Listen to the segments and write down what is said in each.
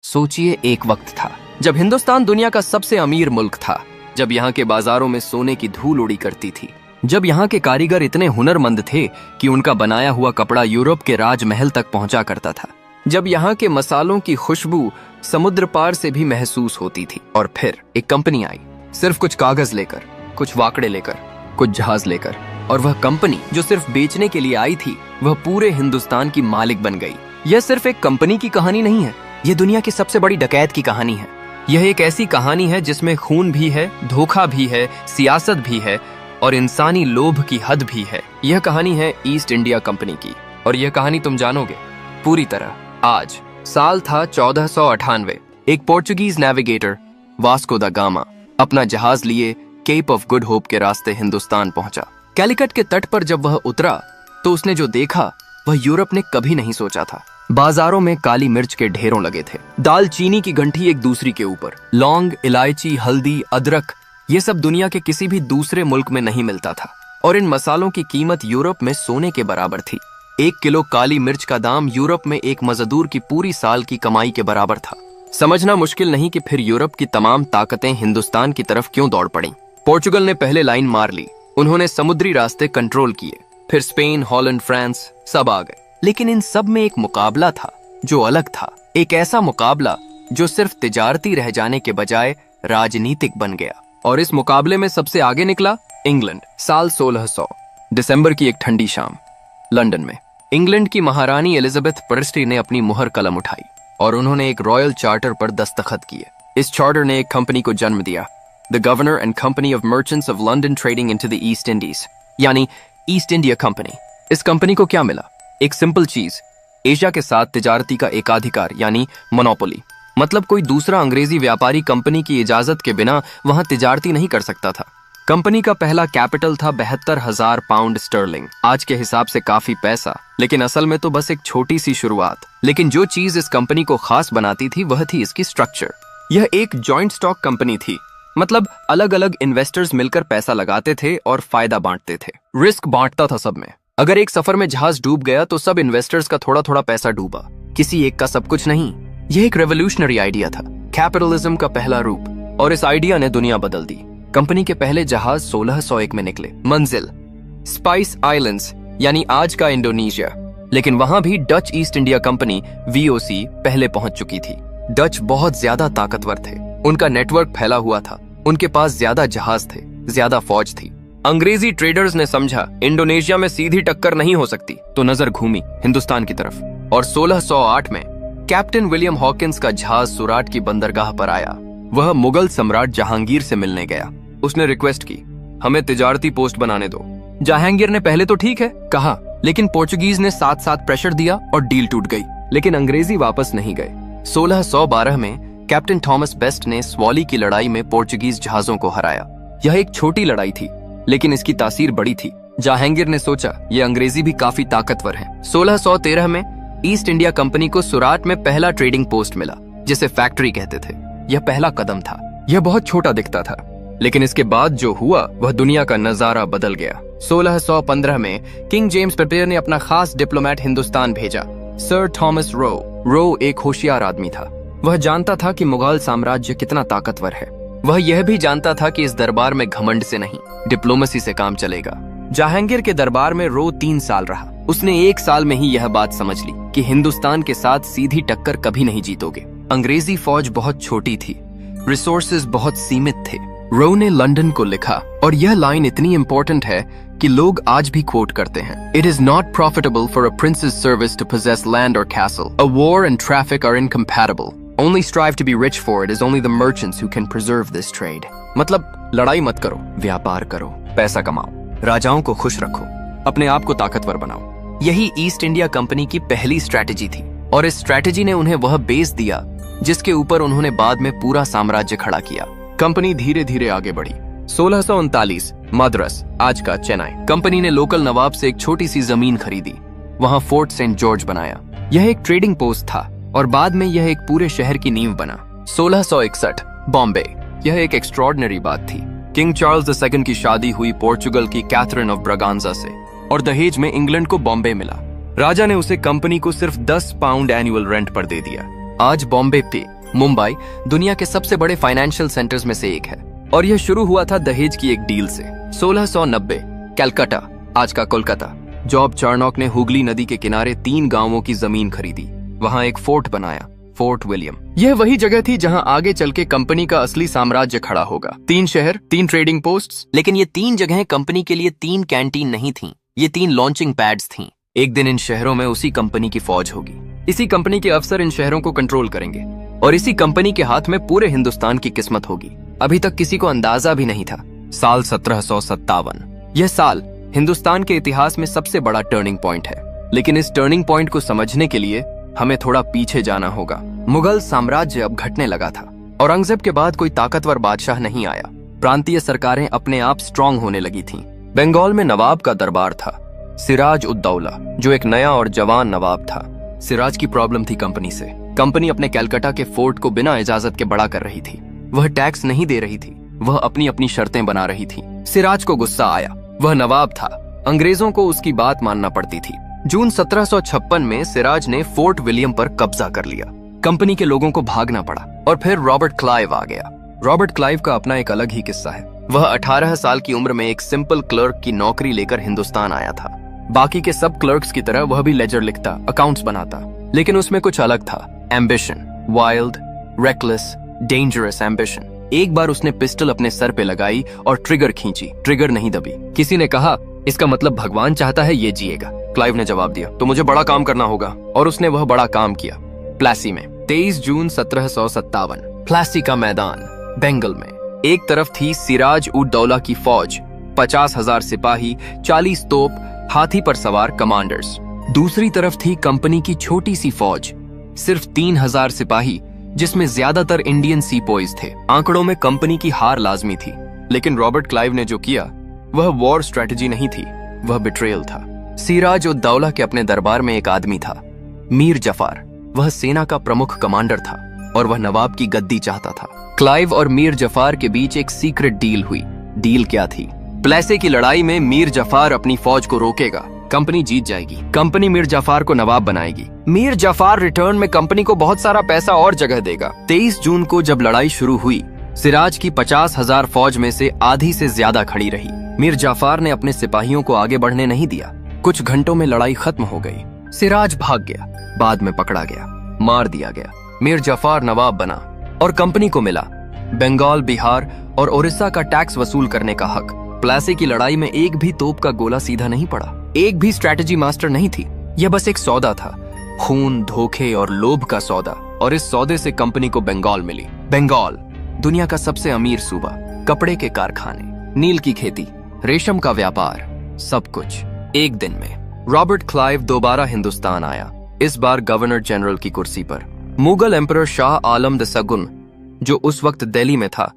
सोचिए, एक वक्त था जब हिंदुस्तान दुनिया का सबसे अमीर मुल्क था, जब यहाँ के बाजारों में सोने की धूल उड़ी करती थी, जब यहाँ के कारीगर इतने हुनरमंद थे कि उनका बनाया हुआ कपड़ा यूरोप के राजमहल तक पहुंचा करता था, जब यहाँ के मसालों की खुशबू समुद्र पार से भी महसूस होती थी। और फिर एक कंपनी आई, सिर्फ कुछ कागज लेकर, कुछ वाकड़े लेकर, कुछ जहाज लेकर, और वह कंपनी जो सिर्फ बेचने के लिए आई थी, वह पूरे हिंदुस्तान की मालिक बन गई। यह सिर्फ एक कंपनी की कहानी नहीं है, यह दुनिया की सबसे बड़ी डकैत की कहानी है। यह एक ऐसी कहानी है जिसमें खून भी है, धोखा भी है, सियासत भी है और इंसानी लोभ की हद भी है। यह कहानी है ईस्ट इंडिया कंपनी की, और यह कहानी तुम जानोगे पूरी तरह आज। साल था 1498। एक पोर्चुगीज नेविगेटर वास्को दा गामा अपना जहाज लिए केप ऑफ गुड होप के रास्ते हिंदुस्तान पहुंचा। कैलिकट के तट पर जब वह उतरा तो उसने जो देखा वह यूरोप ने कभी नहीं सोचा था। बाजारों में काली मिर्च के ढेरों लगे थे, दाल चीनी की गंठी एक दूसरी के ऊपर, लौंग, इलायची, हल्दी, अदरक, ये सब दुनिया के किसी भी दूसरे मुल्क में नहीं मिलता था। और इन मसालों की कीमत यूरोप में सोने के बराबर थी। 1 किलो काली मिर्च का दाम यूरोप में एक मजदूर की पूरी साल की कमाई के बराबर था। समझना मुश्किल नहीं कि फिर यूरोप की तमाम ताकतें हिंदुस्तान की तरफ क्यों दौड़ पड़ी। पोर्चुगल ने पहले लाइन मार ली, उन्होंने समुद्री रास्ते कंट्रोल किए, फिर स्पेन, हॉलैंड, फ्रांस सब आ गए। लेकिन इन सब में एक मुकाबला था जो अलग था, एक ऐसा मुकाबला जो सिर्फ तिजारती रह जाने के बजाय राजनीतिक बन गया। और इस मुकाबले में सबसे आगे निकला इंग्लैंड। साल 1600, दिसंबर की एक ठंडी शाम, लंदन में इंग्लैंड की महारानी एलिजाबेथ फर्स्ट ने अपनी मुहर कलम उठाई और उन्होंने एक रॉयल चार्टर पर दस्तखत किए। इस चार्टर ने एक कंपनी को जन्म दिया, the governor and company of merchants of London trading into the east Indies, यानी ईस्ट इंडिया कंपनी। इस कंपनी को क्या मिला? एक सिंपल चीज, एशिया के साथ तिजारती का एकाधिकार, यानी मोनोपोली। मतलब कोई दूसरा अंग्रेजी व्यापारी कंपनी की इजाजत के बिना वहां तिजारती नहीं कर सकता था। कंपनी का पहला कैपिटल था 72,000 पाउंड स्टर्लिंग, आज के हिसाब से काफी पैसा, लेकिन असल में तो बस एक छोटी सी शुरुआत। लेकिन जो चीज इस कंपनी को खास बनाती थी वह थी इसकी स्ट्रक्चर। यह एक जॉइंट स्टॉक कंपनी थी, मतलब अलग अलग इन्वेस्टर्स मिलकर पैसा लगाते थे और फायदा बांटते थे। रिस्क बांटता था सब में। अगर एक सफर में जहाज डूब गया तो सब इन्वेस्टर्स का थोड़ा थोड़ा पैसा डूबा, किसी एक का सब कुछ नहीं। यह एक रेवोल्यूशनरी आइडिया था, कैपिटलिज्म का पहला रूप, और इस आइडिया ने दुनिया बदल दी। कंपनी के पहले जहाज 1601 में निकले। मंजिल स्पाइस आइलैंड्स, यानी आज का इंडोनेशिया। लेकिन वहां भी Dutch east India company VOC पहले पहुंच चुकी थी। डच बहुत ज्यादा ताकतवर थे, उनका नेटवर्क फैला हुआ था, उनके पास ज्यादा जहाज थे, ज्यादा फौज थी। अंग्रेजी ट्रेडर्स ने समझा इंडोनेशिया में सीधी टक्कर नहीं हो सकती, तो नजर घूमी हिंदुस्तान की तरफ। और 1608 में कैप्टन विलियम हॉकिंस का जहाज सुराट की बंदरगाह पर आया। वह मुगल सम्राट जहांगीर से मिलने गया। उसने रिक्वेस्ट की, हमें तिजारती पोस्ट बनाने दो। जहांगीर ने पहले तो ठीक है कहा, लेकिन पोर्चुगीज ने साथ साथ प्रेशर दिया और डील टूट गई। लेकिन अंग्रेजी वापस नहीं गए। 1612 में कैप्टन थॉमस बेस्ट ने स्वाली की लड़ाई में पोर्चुगीज जहाजों को हराया। यह एक छोटी लड़ाई थी, लेकिन इसकी तासीर बड़ी थी। जहांगीर ने सोचा ये अंग्रेजी भी काफी ताकतवर हैं। 1613 में ईस्ट इंडिया कंपनी को सुराट में पहला ट्रेडिंग पोस्ट मिला, जिसे फैक्ट्री कहते थे। यह पहला कदम था। यह बहुत छोटा दिखता था, लेकिन इसके बाद जो हुआ वह दुनिया का नजारा बदल गया। 1615 में किंग जेम्स प्रिपेयर ने अपना खास डिप्लोमेट हिंदुस्तान भेजा, सर थॉमस रो। रो एक होशियार आदमी था। वह जानता था कि मुगल साम्राज्य कितना ताकतवर है। वह यह भी जानता था कि इस दरबार में घमंड से नहीं, डिप्लोमेसी से काम चलेगा। जहांगीर के दरबार में रो 3 साल रहा। उसने 1 साल में ही यह बात समझ ली कि हिंदुस्तान के साथ सीधी टक्कर कभी नहीं जीतोगे। अंग्रेजी फौज बहुत छोटी थी, रिसोर्सेज बहुत सीमित थे। रो ने लंदन को लिखा, और यह लाइन इतनी इंपॉर्टेंट है कि लोग आज भी कोट करते हैं, it is not profitable for a princes service to possess land और castle. A war and traffic are incompatible. Only strive to be rich for it is only the merchants who can preserve this trade. मतलब लड़ाई मत करो, व्यापार करो, पैसा कमाओ, राजाओं को खुश रखो, अपने आप को ताकतवर बनाओ। यही ईस्ट इंडिया कंपनी की पहली स्ट्रैटेजी थी, और इस स्ट्रैटेजी ने उन्हें वह बेस दिया जिसके ऊपर उन्होंने बाद में पूरा साम्राज्य खड़ा किया। कंपनी धीरे धीरे आगे बढ़ी। 1639 मद्रास, आज का चेन्नई। कंपनी ने लोकल नवाब से एक छोटी सी जमीन खरीदी, वहां फोर्ट सेंट जॉर्ज बनाया। यह एक ट्रेडिंग पोस्ट था और बाद में यह एक पूरे शहर की नींव बना। 1661 बॉम्बे। यह एक एक्स्ट्रॉर्डिनरी बात थी। किंग चार्ल्स II की शादी हुई पोर्चुगल की कैथरीन ऑफ ब्रागांजा से, और दहेज में इंग्लैंड को बॉम्बे मिला। राजा ने उसे कंपनी को सिर्फ 10 पाउंड एनुअल रेंट पर दे दिया। आज बॉम्बे पे मुंबई दुनिया के सबसे बड़े फाइनेंशियल सेंटर्स में से एक है और यह शुरू हुआ था दहेज की एक डील से। 1690 कलकत्ता, आज का कोलकाता, जॉब चार्नॉक ने हुगली नदी के किनारे 3 गांवों की जमीन खरीदी। वहां एक फोर्ट बनाया, फोर्ट विलियम। यह वही जगह थी जहां आगे चल के कंपनी का असली साम्राज्य खड़ा होगा। 3 शहर, 3 ट्रेडिंग पोस्ट्स। लेकिन ये 3 जगहें कंपनी के लिए 3 कैंटीन नहीं थीं, ये 3 लॉन्चिंग पैड्स थीं। एक दिन इन शहरों में उसी कंपनी की फौज होगी, इसी कंपनी के अफसर इन शहरों को कंट्रोल करेंगे और इसी कंपनी के हाथ में पूरे हिंदुस्तान की किस्मत होगी। अभी तक किसी को अंदाजा भी नहीं था। साल 1757। यह साल हिंदुस्तान के इतिहास में सबसे बड़ा टर्निंग पॉइंट है। लेकिन इस टर्निंग पॉइंट को समझने के लिए हमें थोड़ा पीछे जाना होगा। मुगल साम्राज्य अब घटने लगा था। औरंगजेब के बाद कोई ताकतवर बादशाह नहीं आया। प्रांतीय सरकारें अपने आप स्ट्रांग होने लगी थीं। बंगाल में नवाब का दरबार था, सिराज उद दौला, जो एक नया और जवान नवाब था। सिराज की प्रॉब्लम थी कंपनी से। कंपनी अपने कलकत्ता के फोर्ट को बिना इजाजत के बड़ा कर रही थी। वह टैक्स नहीं दे रही थी, वह अपनी अपनी शर्तें बना रही थी। सिराज को गुस्सा आया। वह नवाब था, अंग्रेजों को उसकी बात मानना पड़ती थी। जून 1756 में सिराज ने फोर्ट विलियम पर कब्जा कर लिया। कंपनी के लोगों को भागना पड़ा और फिर रॉबर्ट क्लाइव आ गया। रॉबर्ट क्लाइव का अपना एक अलग ही किस्सा है। वह 18 साल की उम्र में एक सिंपल क्लर्क की नौकरी लेकर हिंदुस्तान आया था। बाकी के सब क्लर्क्स की तरह वह भी लेजर लिखता, अकाउंट्स बनाता, लेकिन उसमें कुछ अलग था। Ambition, wild, reckless, dangerous ambition. एक बार उसने पिस्टल अपने सर पे लगाई और ट्रिगर खींची, ट्रिगर नहीं दबी। किसी ने कहा, इसका मतलब भगवान चाहता है ये जिएगा। क्लाइव ने जवाब दिया, तो मुझे बड़ा काम करना होगा, और उसने वह बड़ा काम किया। प्लासी में 23 जून 1757, प्लासी का मैदान, बंगाल में। एक तरफ थी सिराज उद दौला की फौज, 50,000 सिपाही, 40 तोप, हाथी पर सवार कमांडर्स। दूसरी तरफ थी कंपनी की छोटी सी फौज, सिर्फ 3,000 सिपाही, जिसमें ज्यादातर इंडियन सीपॉइज थे। आंकड़ों में कंपनी की हार लाजमी थी, लेकिन रॉबर्ट क्लाइव ने जो किया वह वॉर स्ट्रेटजी नहीं थी, वह बिट्रेयल था। सिराज उद दौला के अपने दरबार में एक आदमी था, मीर जफार। वह सेना का प्रमुख कमांडर था और वह नवाब की गद्दी चाहता था। क्लाइव और मीर जफार के बीच एक सीक्रेट डील हुई। डील क्या थी? प्लेसे की लड़ाई में मीर जफार अपनी फौज को रोकेगा, कंपनी जीत जाएगी। कंपनी मीर जफार को नवाब बनाएगी। मीर जफार रिटर्न में कंपनी को बहुत सारा पैसा और जगह देगा। 23 जून को जब लड़ाई शुरू हुई, सिराज की 50,000 फौज में से आधी से ज्यादा खड़ी रही। मीर जफार ने अपने सिपाहियों को आगे बढ़ने नहीं दिया। कुछ घंटों में लड़ाई खत्म हो गई। सिराज भाग गया, बाद में पकड़ा गया, मार दिया गया। मीर जफार नवाब बना और कंपनी को मिला बंगाल, बिहार और उड़ीसा का टैक्स वसूल करने का हक। प्लासी की लड़ाई में एक भी तोप का गोला सीधा नहीं पड़ा, एक भी स्ट्रैटेजी मास्टर नहीं थी। यह बस एक सौदा था, खून, धोखे और लोभ का सौदा। और इस सौदे से कंपनी को बंगाल मिली। बंगाल दुनिया का सबसे अमीर सूबा, कपड़े के कारखाने, नील की खेती, रेशम का व्यापार, सब कुछ एक दिन में। रॉबर्ट क्लाइव दोबारा हिंदुस्तान आया, इस बार गवर्नर जनरल की कुर्सी पर। मुगल एम्परर शाह आलम द सगुन, जो उस वक्त दिल्ली में था,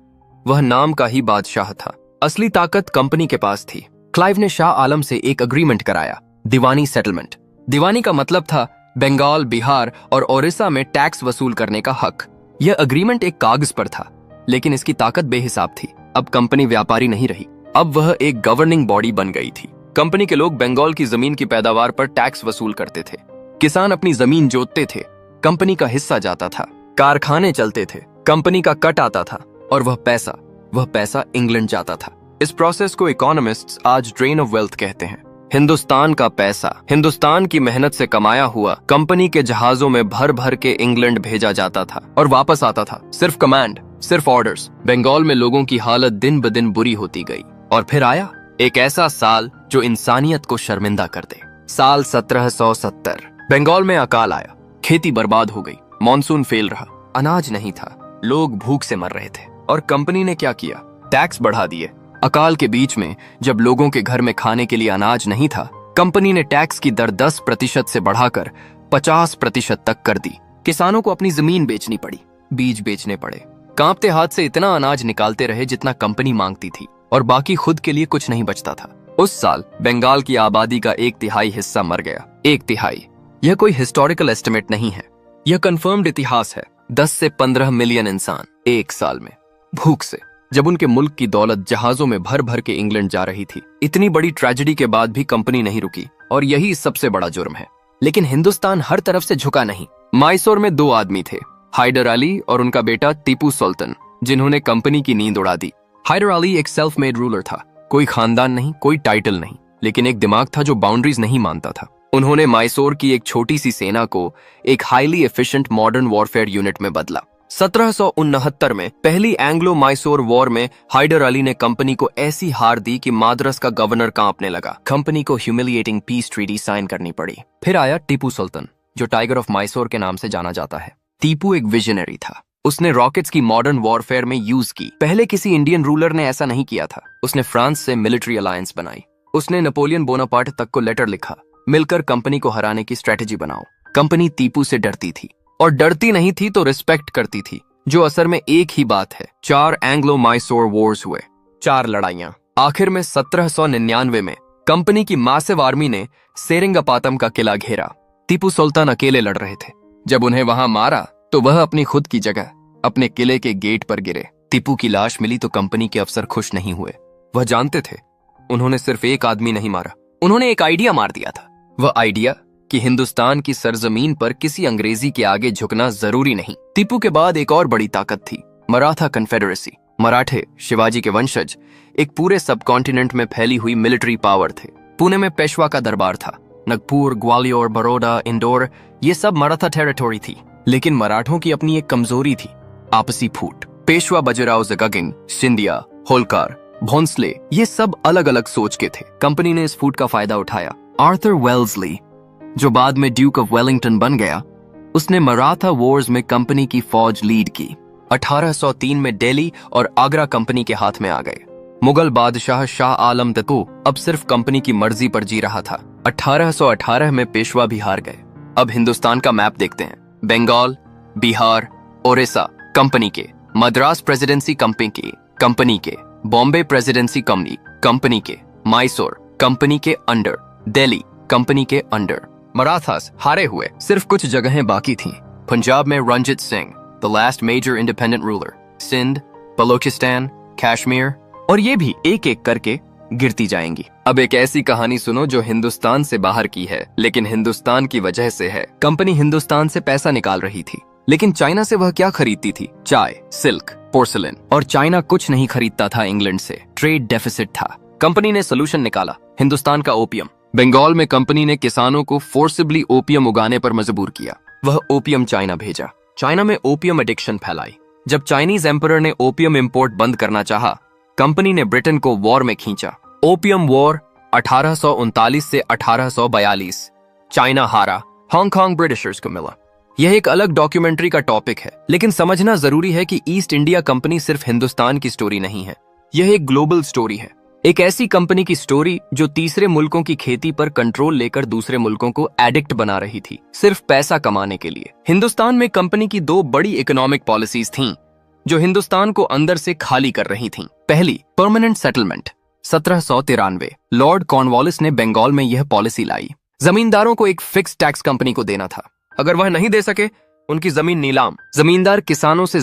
वह नाम का ही बादशाह था। असली ताकत कंपनी के पास थी। क्लाइव ने शाह आलम से एक अग्रीमेंट कराया, दीवानी सेटलमेंट। दीवानी का मतलब था बंगाल, बिहार और ओडिशा में टैक्स वसूल करने का हक। यह अग्रीमेंट एक कागज पर था, लेकिन इसकी ताकत बेहिसाब थी। अब कंपनी व्यापारी नहीं रही, अब वह एक गवर्निंग बॉडी बन गई थी। कंपनी के लोग बंगाल की जमीन की पैदावार पर टैक्स वसूल करते थे। किसान अपनी जमीन जोतते थे, कंपनी का हिस्सा जाता था। कारखाने चलते थे, कंपनी का कट आता था, और वह पैसा इंग्लैंड जाता था। इस प्रोसेस को इकोनॉमिस्ट्स आज ड्रेन ऑफ वेल्थ कहते हैं। हिंदुस्तान का पैसा, हिंदुस्तान की मेहनत से कमाया हुआ, कंपनी के जहाजों में भर भर के इंग्लैंड भेजा जाता था और वापस आता था। सिर्फ कमांड, सिर्फ ऑर्डर्स। बंगाल में लोगों की हालत दिन ब दिन बुरी होती गई। और फिर आया एक ऐसा साल जो इंसानियत को शर्मिंदा कर दे। साल 1770। बंगाल में अकाल आया, खेती बर्बाद हो गई, मॉनसून फेल रहा, अनाज नहीं था, लोग भूख से मर रहे थे। और कंपनी ने क्या किया? टैक्स बढ़ा दिए। अकाल के बीच में जब लोगों के घर में खाने के लिए अनाज नहीं था, कंपनी ने टैक्स की दर 10% से बढ़ाकर 50% तक कर दी। किसानों को अपनी जमीन बेचनी पड़ी, बीज बेचने पड़े, कांपते हाथ से इतना अनाज निकालते रहे जितना कंपनी मांगती थी, और बाकी खुद के लिए कुछ नहीं बचता था। उस साल बंगाल की आबादी का 1/3 हिस्सा मर गया। 1/3। यह कोई हिस्टोरिकल एस्टिमेट नहीं है, यह कंफर्म्ड इतिहास है। 10 से 15 मिलियन इंसान एक साल में भूख से, जब उनके मुल्क की दौलत जहाजों में भर भर के इंग्लैंड जा रही थी। इतनी बड़ी ट्रेजेडी के बाद भी कंपनी नहीं रुकी, और यही सबसे बड़ा जुर्म है। लेकिन हिंदुस्तान हर तरफ से झुका नहीं। मैसूर में 2 आदमी थे, हैदर अली और उनका बेटा टीपू सुल्तान, जिन्होंने कंपनी की नींद उड़ा दी। हैदर अली एक सेल्फ मेड रूलर था, कोई खानदान नहीं, कोई टाइटल नहीं, लेकिन एक दिमाग था जो बाउंड्रीज नहीं मानता था। उन्होंने मैसूर की एक छोटी सी सेना को एक highly efficient modern warfare unit में बदला। 1769 में पहली एंग्लो मैसूर वॉर में हैदर अली ने कंपनी को ऐसी हार दी कि माद्रास का गवर्नर कांपने लगा। कंपनी को ह्यूमिलिएटिंग पीस ट्रीटी साइन करनी पड़ी। फिर आया टीपू सुल्तान, जो टाइगर ऑफ मैसूर के नाम से जाना जाता है। टीपू एक विजनरी था। उसने रॉकेट्स की मॉडर्न वॉरफेयर में यूज की। पहले किसी इंडियन रूलर ने ऐसा नहीं किया था। उसने फ्रांस से मिलिट्री अलायंस बनाई। उसने नेपोलियन बोनापार्ट तक को लेटर लिखा, मिलकर कंपनी को हराने की स्ट्रेटेजी बनाओ। कंपनी टीपू से डरती थी, और डरती नहीं थी तो रिस्पेक्ट करती थी, जो असर में एक ही बात है। 4 एंग्लो मैसूर वॉर्स हुए, 4 लड़ाइयां। आखिर में 1799 में कंपनी की मासिव आर्मी ने सेरिंगपातम का किला घेरा। टीपू सुल्तान अकेले लड़ रहे थे। जब उन्हें वहां मारा तो वह अपनी खुद की जगह अपने किले के गेट पर गिरे। टीपू की लाश मिली तो कंपनी के अफसर खुश नहीं हुए। वह जानते थे उन्होंने सिर्फ एक आदमी नहीं मारा, उन्होंने एक आइडिया मार दिया था। वह आइडिया कि हिंदुस्तान की सरजमीन पर किसी अंग्रेजी के आगे झुकना जरूरी नहीं। टीपू के बाद एक और बड़ी ताकत थी, मराठा कन्फेडरेसी। मराठे, शिवाजी के वंशज, एक पूरे सब कॉन्टिनेंट में फैली हुई मिलिट्री पावर थे। पुणे में पेशवा का दरबार था। नागपुर, ग्वालियर, बड़ौदा, इंदौर, ये सब मराठा टेरिटोरी थी। लेकिन मराठों की अपनी एक कमजोरी थी, आपसी फूट। पेशवा बाजीराव जगगिंग, सिंधिया, होलकर, भोंसले, ये सब अलग अलग सोच के थे। कंपनी ने इस फूट का फायदा उठाया। आर्थर वेल्सली, जो बाद में ड्यूक ऑफ वेलिंगटन बन गया, उसने मराठा वॉर्स में कंपनी की फौज लीड की। 1803 में दिल्ली और आगरा कंपनी के हाथ में आ गए। मुगल बादशाह शाह आलम तको अब सिर्फ कंपनी की मर्जी पर जी रहा था। 1818 में पेशवा भी हार गए। अब हिंदुस्तान का मैप देखते हैं। बंगाल, बिहार, ओडिशा कंपनी के, मद्रास प्रेसिडेंसी कंपनी के, बॉम्बे प्रेसिडेंसी कंपनी के, मैसूर कंपनी के अंडर, दिल्ली कंपनी के अंडर। मराठास हारे हुए, सिर्फ कुछ जगहें बाकी थीं। पंजाब में Ranjit Singh, the last major independent ruler, Sindh, Balochistan, Kashmir, और ये भी एक एक करके गिरती जाएंगी। अब एक ऐसी कहानी सुनो जो हिंदुस्तान से बाहर की है, लेकिन हिंदुस्तान की वजह से है। कंपनी हिंदुस्तान से पैसा निकाल रही थी, लेकिन चाइना से वह क्या खरीदती थी? चाय, सिल्क, पोर्सिलेन। और चाइना कुछ नहीं खरीदता था इंग्लैंड से। ट्रेड डेफिसिट था। कंपनी ने सोल्यूशन निकाला, हिंदुस्तान का ओपियम। बंगाल में कंपनी ने किसानों को फोर्सिबली ओपियम उगाने पर मजबूर किया। वह ओपियम चाइना भेजा। चाइना में ओपियम एडिक्शन फैलाई। जब चाइनीज एम्परर ने ओपियम इंपोर्ट बंद करना चाहा, कंपनी ने ब्रिटेन को वॉर में खींचा। ओपियम वॉर 1839 से 1842। चाइना हारा, हांगकांग ब्रिटिशर्स को मिला। यह एक अलग डॉक्यूमेंट्री का टॉपिक है, लेकिन समझना जरूरी है कि ईस्ट इंडिया कंपनी सिर्फ हिंदुस्तान की स्टोरी नहीं है, यह एक ग्लोबल स्टोरी है। एक ऐसी कंपनी की स्टोरी जो तीसरे मुल्कों की खेती पर कंट्रोल लेकर दूसरे मुल्कों को एडिक्ट बना रही थी, सिर्फ पैसा कमाने के लिए। हिंदुस्तान में कंपनी की 2 बड़ी इकोनॉमिक पॉलिसीज थीं, जो हिंदुस्तान को अंदर से खाली कर रही थीं। पहली, परमानेंट सेटलमेंट। 1793 लॉर्ड कॉर्नवालिस ने बंगाल में यह पॉलिसी लाई। जमींदारों को एक फिक्स टैक्स कंपनी को देना था। अगर वह नहीं दे सके, उनकी जमीन नीलाम। जमींदार किसानों से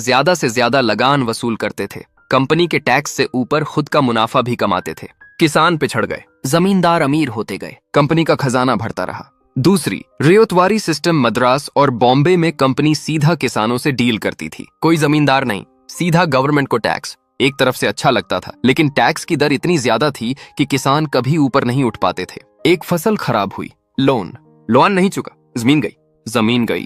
ज्यादा लगान वसूल करते थे। कंपनी के टैक्स से ऊपर खुद का मुनाफा भी कमाते थे। किसान पिछड़ गए, जमींदार अमीर होते गए, कंपनी का खजाना भरता रहा। दूसरी, रियोतवारी सिस्टम। मद्रास और बॉम्बे में कंपनी सीधा किसानों से डील करती थी। कोई जमींदार नहीं, सीधा गवर्नमेंट को टैक्स। एक तरफ से अच्छा लगता था, लेकिन टैक्स की दर इतनी ज्यादा थी कि किसान कभी ऊपर नहीं उठ पाते थे। एक फसल खराब हुई, लोन नहीं चुका, जमीन गई,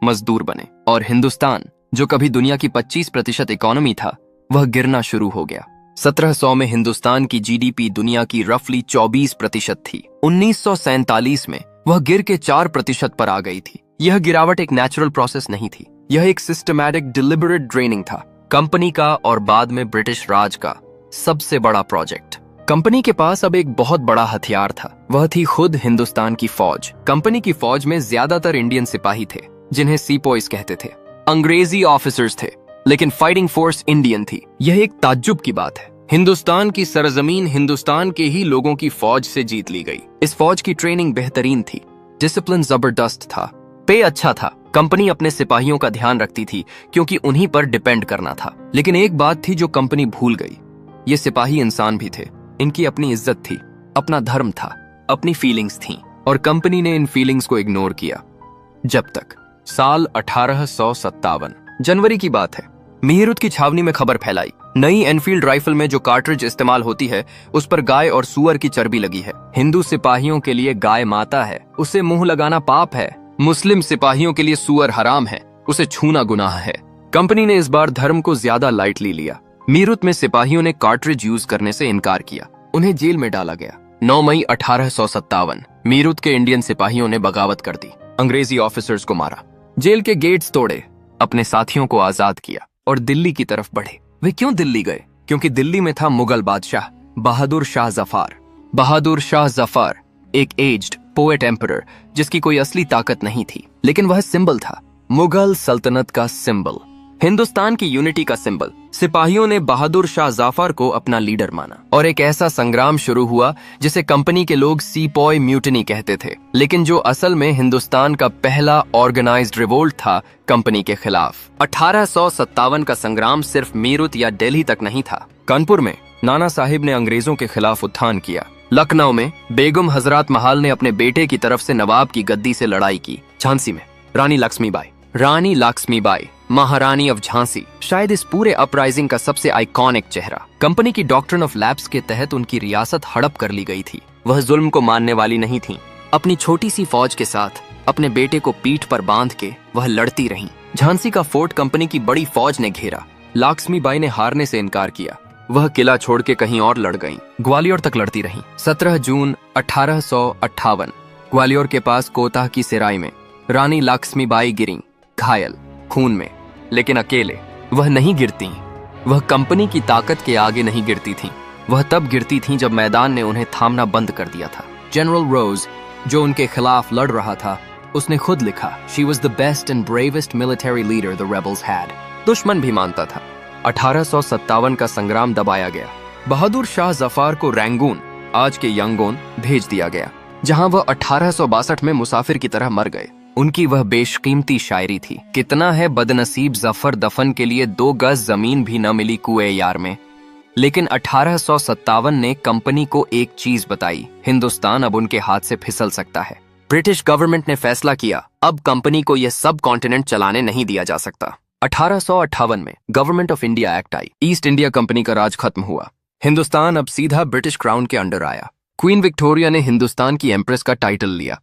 मजदूर बने, और हिंदुस्तान, जो कभी दुनिया की 25% इकोनॉमी था, वह गिरना शुरू हो गया। 1700 में हिंदुस्तान की जीडीपी दुनिया की रफली 24% थी। 1947 में वह गिर के 4% पर आ गई थी। यह गिरावट एक नेचुरल प्रोसेस नहीं थी, यह एक सिस्टमैटिक डिलिबरेट ड्रेनिंग था। कंपनी का और बाद में ब्रिटिश राज का सबसे बड़ा प्रोजेक्ट। कंपनी के पास अब एक बहुत बड़ा हथियार था, वह थी खुद हिंदुस्तान की फौज। कंपनी की फौज में ज्यादातर इंडियन सिपाही थे, जिन्हें सीपॉइज कहते थे। अंग्रेजी ऑफिसर्स थे, लेकिन फाइटिंग फोर्स इंडियन थी। यह एक ताज्जुब की बात है। हिंदुस्तान की सरजमीन हिंदुस्तान के ही लोगों की फौज से जीत ली गई। इस फौज की ट्रेनिंग बेहतरीन थी, डिसिप्लिन जबरदस्त था, पे अच्छा था। कंपनी अपने सिपाहियों का ध्यान रखती थी क्योंकि उन्हीं पर डिपेंड करना था। लेकिन एक बात थी जो कंपनी भूल गई, ये सिपाही इंसान भी थे, इनकी अपनी इज्जत थी, अपना धर्म था, अपनी फीलिंग्स थीं, और कंपनी ने इन फीलिंग्स को इग्नोर किया। जब तक साल 1857 जनवरी की बात है। मीरुत की छावनी में खबर फैलाई, नई एनफील्ड राइफल में जो कार्ट्रिज इस्तेमाल होती है उस पर गाय और सुअर की चर्बी लगी है। हिंदू सिपाहियों के लिए गाय माता है, उसे मुंह लगाना पाप है। मुस्लिम सिपाहियों के लिए सुअर हराम है, उसे छूना गुनाह है। कंपनी ने इस बार धर्म को ज्यादा लाइटली लिया। मीरुत में सिपाहियों ने कार्ट्रिज यूज करने से इनकार किया, उन्हें जेल में डाला गया। 9 मई 1857 मीरुत के इंडियन सिपाहियों ने बगावत कर दी, अंग्रेजी ऑफिसर्स को मारा, जेल के गेट्स तोड़े, अपने साथियों को आजाद किया और दिल्ली की तरफ बढ़े। वे क्यों दिल्ली गए? क्योंकि दिल्ली में था मुगल बादशाह बहादुर शाह जफर। बहादुर शाह जफर एक एज्ड पोएट एम्परर जिसकी कोई असली ताकत नहीं थी, लेकिन वह सिंबल था, मुगल सल्तनत का सिंबल, हिंदुस्तान की यूनिटी का सिंबल। सिपाहियों ने बहादुर शाह जाफर को अपना लीडर माना और एक ऐसा संग्राम शुरू हुआ जिसे कंपनी के लोग सीपॉय म्यूटिनी कहते थे, लेकिन जो असल में हिंदुस्तान का पहला ऑर्गेनाइज्ड रिवोल्ट था कंपनी के खिलाफ। 1857 का संग्राम सिर्फ मीरुत या दिल्ली तक नहीं था। कानपुर में नाना साहिब ने अंग्रेजों के खिलाफ उत्थान किया। लखनऊ में बेगम हजरत महल ने अपने बेटे की तरफ से नवाब की गद्दी से लड़ाई की। झांसी में रानी लक्ष्मीबाई महारानी ऑफ झांसी, शायद इस पूरे अपराइजिंग का सबसे आइकॉनिक चेहरा। कंपनी की डॉक्ट्रिन ऑफ लैप्स के तहत उनकी रियासत हड़प कर ली गई थी। वह जुल्म को मानने वाली नहीं थी। अपनी छोटी सी फौज के साथ अपने बेटे को पीठ पर बांध के वह लड़ती रहीं। झांसी का फोर्ट कंपनी की बड़ी फौज ने घेरा। लक्ष्मीबाई ने हारने से इनकार किया, वह किला छोड़ के कहीं और लड़ गईं। ग्वालियर तक लड़ती रहीं। 17 जून 1858 ग्वालियर के पास कोताह की सिराई में रानी लक्ष्मीबाई गिरीं, घायल, खून में, लेकिन अकेले। वह नहीं गिरती, वह कंपनी की ताकत के आगे नहीं गिरती थीं। वह तब गिरती थीं जब मैदान ने उन्हें थामना बंद कर दिया था। जनरल रोज, जो उनके खिलाफ लड़ रहा था, उसने खुद लिखा, she was the best and bravest military leader the rebels had. दुश्मन भी मानता था। 1857 का संग्राम दबाया गया। बहादुर शाह जफर को रैंगून, आज के यंगोन, भेज दिया गया, जहां वह 1862 में मुसाफिर की तरह मर गए। उनकी वह बेशकीमती शायरी थी, कितना है बदनसीब जफर दफन के लिए 2 गज जमीन भी न मिली कुए यार में। लेकिन 1857 ने कंपनी को एक चीज बताई, हिंदुस्तान अब उनके हाथ से फिसल सकता है। ब्रिटिश गवर्नमेंट ने फैसला किया, अब कंपनी को यह सब कॉन्टिनेंट चलाने नहीं दिया जा सकता। 1858 में government of India act I. East India company का राज खत्म हुआ। हिंदुस्तान अब सीधा ब्रिटिश क्राउन के अंडर आया। क्वीन विक्टोरिया ने हिंदुस्तान की एम्प्रेस का टाइटल लिया।